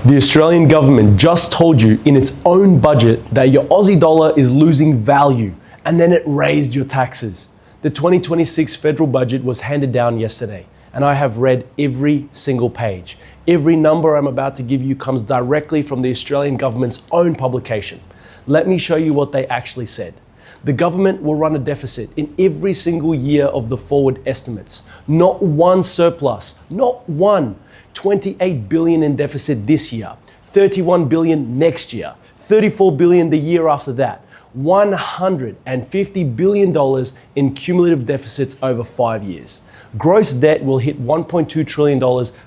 The Australian government just told you in its own budget that your Aussie dollar is losing value, and then it raised your taxes. The 2026 federal budget was handed down yesterday, and I have read every single page. Every number I'm about to give you comes directly from the Australian government's own publication. Let me show you what they actually said. The government will run a deficit in every single year of the forward estimates. Not one surplus, not one. 28 billion in deficit this year, 31 billion next year, 34 billion the year after that, $150 billion in cumulative deficits over 5 years. Gross debt will hit $1.2 trillion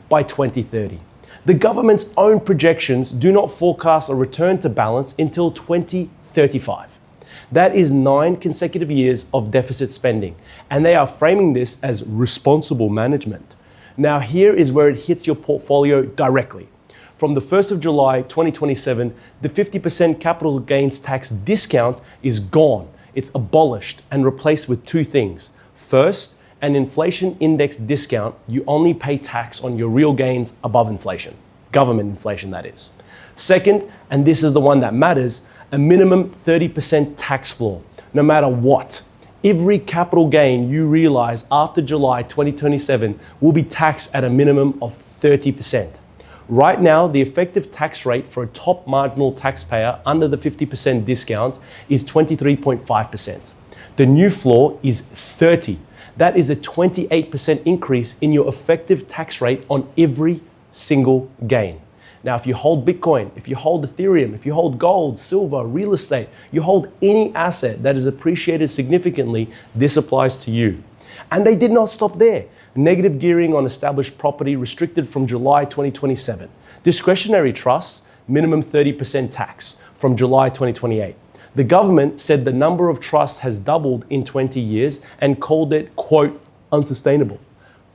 by 2030. The government's own projections do not forecast a return to balance until 2035. That is 9 consecutive years of deficit spending, and they are framing this as responsible management. Now here is where it hits your portfolio directly. From the 1st of July 2027, the 50% capital gains tax discount is gone. It's abolished and replaced with 2 things. First, an inflation index discount. You only pay tax on your real gains above inflation. Government inflation, that is. Second, and this is the one that matters, a minimum 30% tax floor, no matter what. Every capital gain you realize after July 2027 will be taxed at a minimum of 30%. Right now, the effective tax rate for a top marginal taxpayer under the 50% discount is 23.5%. The new floor is 30. That is a 28% increase in your effective tax rate on every single gain. Now, if you hold Bitcoin, if you hold Ethereum, if you hold gold, silver, real estate, you hold any asset that is appreciated significantly, this applies to you. And they did not stop there. Negative gearing on established property restricted from July 2027. Discretionary trusts, minimum 30% tax from July 2028. The government said the number of trusts has doubled in 20 years and called it, quote, unsustainable.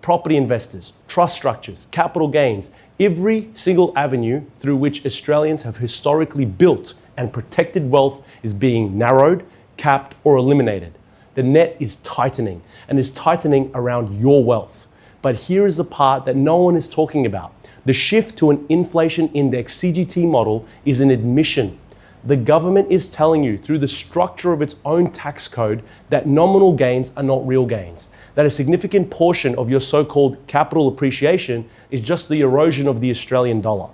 Property investors, trust structures, capital gains, every single avenue through which Australians have historically built and protected wealth is being narrowed, capped, or eliminated. The net is tightening, and is tightening around your wealth. But here is the part that no one is talking about. The shift to an inflation index CGT model is an admission. The government is telling you through the structure of its own tax code that nominal gains are not real gains, that a significant portion of your so-called capital appreciation is just the erosion of the Australian dollar.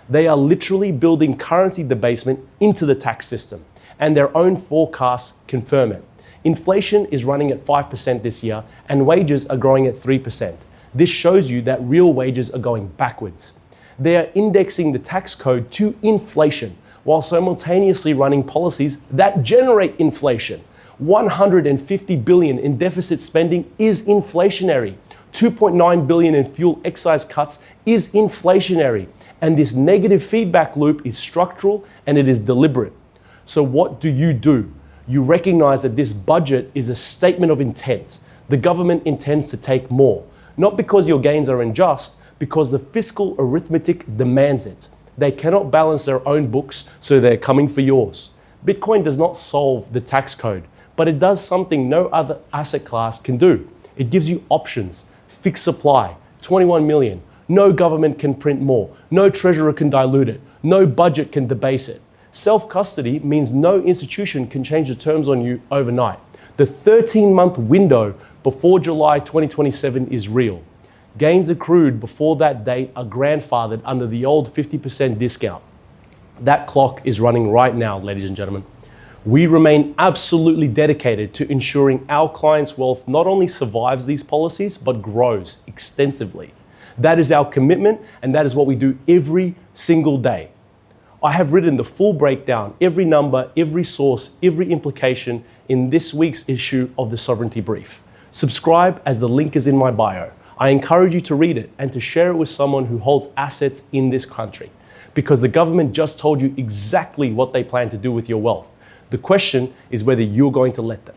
They are literally building currency debasement into the tax system, and their own forecasts confirm it. Inflation is running at 5% this year, and wages are growing at 3%. This shows you that real wages are going backwards. They are indexing the tax code to inflation, while simultaneously running policies that generate inflation. 150 billion in deficit spending is inflationary. 2.9 billion in fuel excise cuts is inflationary. And this negative feedback loop is structural and it is deliberate. So what do? You recognize that this budget is a statement of intent. The government intends to take more, not because your gains are unjust, because the fiscal arithmetic demands it. They cannot balance their own books, so they're coming for yours. Bitcoin does not solve the tax code, but it does something no other asset class can do. It gives you options, fixed supply, 21 million. No government can print more. No treasurer can dilute it. No budget can debase it. Self-custody means no institution can change the terms on you overnight. The 13-month window before July 2027 is real. Gains accrued before that date are grandfathered under the old 50% discount. That clock is running right now, ladies and gentlemen. We remain absolutely dedicated to ensuring our clients' wealth not only survives these policies, but grows extensively. That is our commitment, and that is what we do every single day. I have written the full breakdown, every number, every source, every implication in this week's issue of the Sovereignty Brief. Subscribe as the link is in my bio. I encourage you to read it and to share it with someone who holds assets in this country, because the government just told you exactly what they plan to do with your wealth. The question is whether you're going to let them.